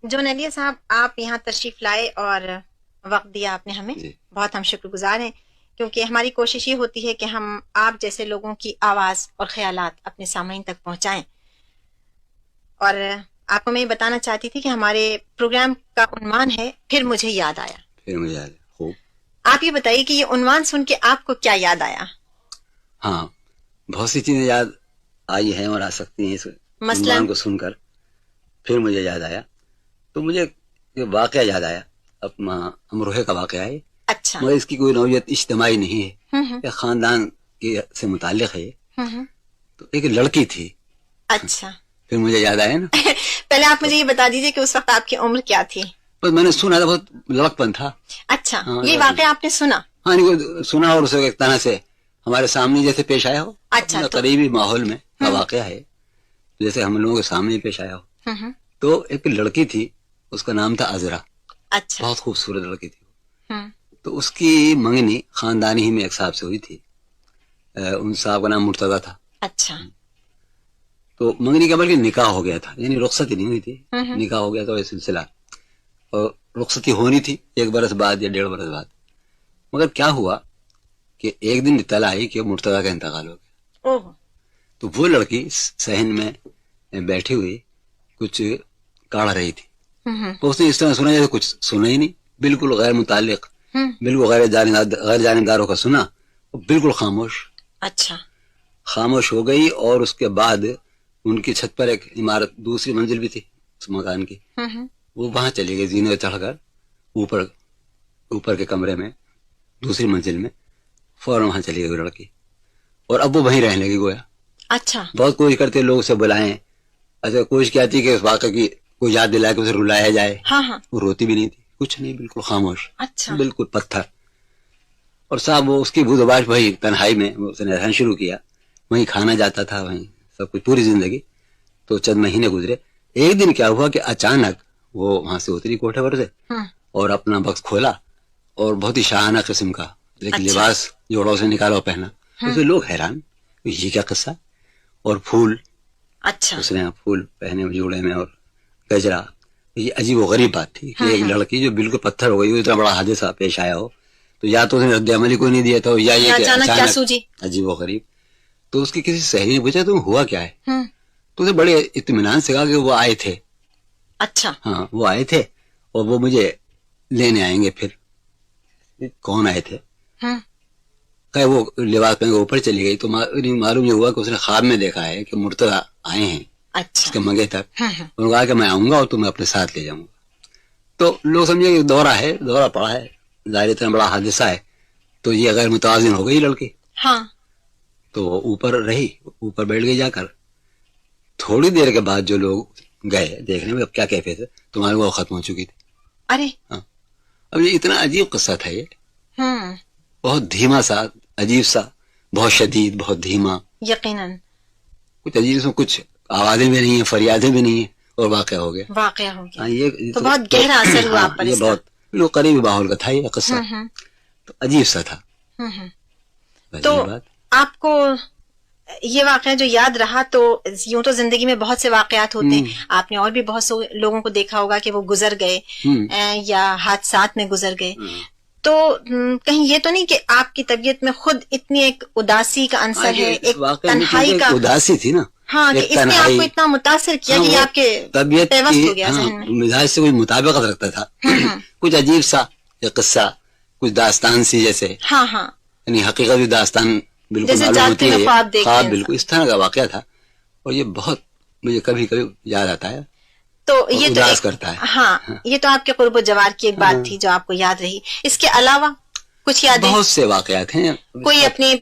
جو نلیہ صاحب آپ یہاں تشریف لائے اور وقت دیا آپ نے ہمیں، بہت ہم شکر گزار ہیں، کیونکہ ہماری کوشش یہ ہوتی ہے کہ ہم آپ جیسے لوگوں کی آواز اور خیالات اپنے سامعین تک پہنچائیں. اور آپ کو میں یہ بتانا چاہتی تھی کہ ہمارے پروگرام کا عنوان ہے پھر مجھے یاد آیا. پھر مجھے یاد ہے. خوب. آپ یہ بتائیے کہ یہ عنوان سن کے آپ کو کیا یاد آیا؟ ہاں، بہت سی چیزیں یاد آئی ہیں اور آ سکتی ہیں اس عنوان کو سن کر. پھر مجھے یاد آیا تو مجھے یہ واقعہ یاد آیا، اپنا امروہے کا واقعہ ہے. اچھا. مگر اس کی کوئی نوعیت اجتماعی نہیں ہے، یہ خاندان کے سے متعلق ہے. تو ایک لڑکی تھی. اچھا. پھر مجھے یاد آیا نا. پہلے آپ مجھے یہ بتا دیجیے کہ اس وقت آپ کی عمر کیا تھی؟ بس میں نے سنا تھا، بہت لڑک پن تھا. اچھا. یہ واقعہ آپ نے سنا؟ ہاں، سنا اور اسے ایک طرح سے ہمارے سامنے جیسے پیش آیا ہو. اچھا. قریبی ماحول میں کا واقعہ ہے، جیسے ہم لوگوں کے سامنے پیش آیا ہو. تو ایک لڑکی تھی، اس کا نام تھا عذرا. اچھا. بہت خوبصورت لڑکی تھی. تو اس کی منگنی خاندانی ہی میں ایک صاحب سے ہوئی تھی. ان صاحب کا نام مرتضیٰ تھا. اچھا. تو منگنی کا بلکہ نکاح ہو گیا تھا، یعنی رخصتی نہیں ہوئی تھی، نکاح ہو گیا تھا یہ سلسلہ. اور رخصتی ہونی تھی 1 برس بعد یا 1.5 برس بعد. مگر کیا ہوا کہ ایک دن اطلاع آئی کہ مرتضیٰ کا انتقال ہو گیا. تو وہ لڑکی صحن میں بیٹھی ہوئی کچھ کاڑھ رہی تھی. تو اس نے اس طرح سنا جیسے کچھ سنا ہی نہیں، بالکل غیر متعلق، بالکل غیر جانبداروں کا سنا، بالکل خاموش. اچھا. خاموش ہو گئی. اور اس کے بعد ان کی چھت پر ایک عمارت، دوسری منزل بھی تھی اس مکان کی، وہ وہاں چلی گئی زینے چڑھ کر اوپر کے کمرے میں، دوسری منزل میں فوراً وہاں چلی گئی لڑکی. اور اب وہ وہیں رہنے لگی گویا. اچھا. بہت کوشش کرتے لوگ اسے بلائیں، ایسا کوشش کیا تھی کہ اس واقعے کی کوئی یاد دلا کے اسے رلایا جائے. وہ روتی بھی نہیں تھی، کچھ نہیں، بالکل خاموش. اچھا. بالکل پتھر. اور صاحب وہ اس کی بودباش وہی تنہائی میں اس نے رہنا شروع کیا. وہیں کھانا جاتا تھا، وہیں سب کچھ پوری زندگی. تو چند مہینے گزرے. ایک دن کیا ہوا کہ اچانک وہ وہاں سے اتری کوٹھے پر سے اور اپنا بکس کھولا اور بہت ہی شاہانہ قسم کا لیکن لباس جوڑوں سے نکالا اور پہنا. اسے لوگ حیران، یہ کیا قصہ. اور پھول، اچھا، اس نے پھول پہنے جوڑے میں اور گجرا. یہ عجیب و غریب بات تھی کہ ایک لڑکی جو بالکل پتھر ہو گئی، اتنا بڑا حادثہ پیش آیا ہو. تو یا تو اس نے رد عملی کوئی نہیں دیا تھا، یا یہ کہ اچانک عجیب و غریب. تو اس کی کسی سہیلی نے پوچھا تم ہوا کیا ہے؟ تو اسے بڑے اطمینان سے کہا کہ وہ آئے تھے. اچھا. ہاں، وہ آئے تھے اور وہ مجھے لینے آئیں گے. پھر کون آئے تھے؟ کہ وہ لباس پہن کے اوپر چلی گئی. تو معلوم یہ ہوا کہ اس نے خواب میں دیکھا ہے کہ مرتضیٰ آئے ہیں اس کے منگے تک. انہوں نے کہا کہ میں آؤں گا اور تمہیں اپنے ساتھ لے جاؤں گا. تو لوگ سمجھے کہ دورہ ہے، دورہ پڑا ہے، ظاہر اتنا بڑا حادثہ ہے. تو یہ غیر متوازن ہو گئی لڑکی. ہاں. تو وہ اوپر رہی، اوپر بیٹھ گئی جا کر. تھوڑی دیر کے بعد جو لوگ گئے دیکھنے میں اب کیا کیفیت ہے، تمہاری وہ ختم ہو چکی تھی. ارے ہاں. اب یہ اتنا عجیب قصہ تھا، یہ بہت دھیما سا، عجیب سا، بہت شدید، بہت دھیما. یقیناً کچھ عجیب، اس میں کچھ آوازیں بھی نہیں ہیں، فریادیں بھی نہیں ہیں، اور واقعہ ہو گیا. یہ تو بہت گہرا اثر ہوا آپ پر. یہ بہت لوگ قریبی ماحول کا تھا یہ قصہ. تو عجیب سا تھا. تو آپ کو یہ واقعہ جو یاد رہا، تو یوں تو زندگی میں بہت سے واقعات ہوتے ہیں، آپ نے اور بھی بہت سے لوگوں کو دیکھا ہوگا کہ وہ گزر گئے یا حادثات میں گزر گئے. تو کہیں یہ تو نہیں کہ آپ کی طبیعت میں خود اتنی ایک اداسی کا عنصر ہے، ایک تنہائی کا؟ اداسی تھی نا. ہاں، کہ اس نے آپ کو اتنا متاثر کیا کہ آپ کے طبیعت پیوست ہو گیا ذہن میں، مزاج سے کوئی مطابقت رکھتا تھا. کچھ عجیب سا یہ قصہ، کچھ داستان سی جیسے. ہاں ہاں، یعنی حقیقت بھی داستان بالکل معلوم ہوتی ہے، خواب بالکل اس طرح کا واقعہ تھا. اور یہ بہت مجھے کبھی کبھی یاد آتا ہے، تو یہ تو اداس کرتا ہے. ہاں، یہ تو آپ کے قرب و جوار کی ایک بات تھی جو آپ کو یاد رہی. اس کے علاوہ کچھ یاد؟ بہت سے واقعات ہیں. کوئی اپنی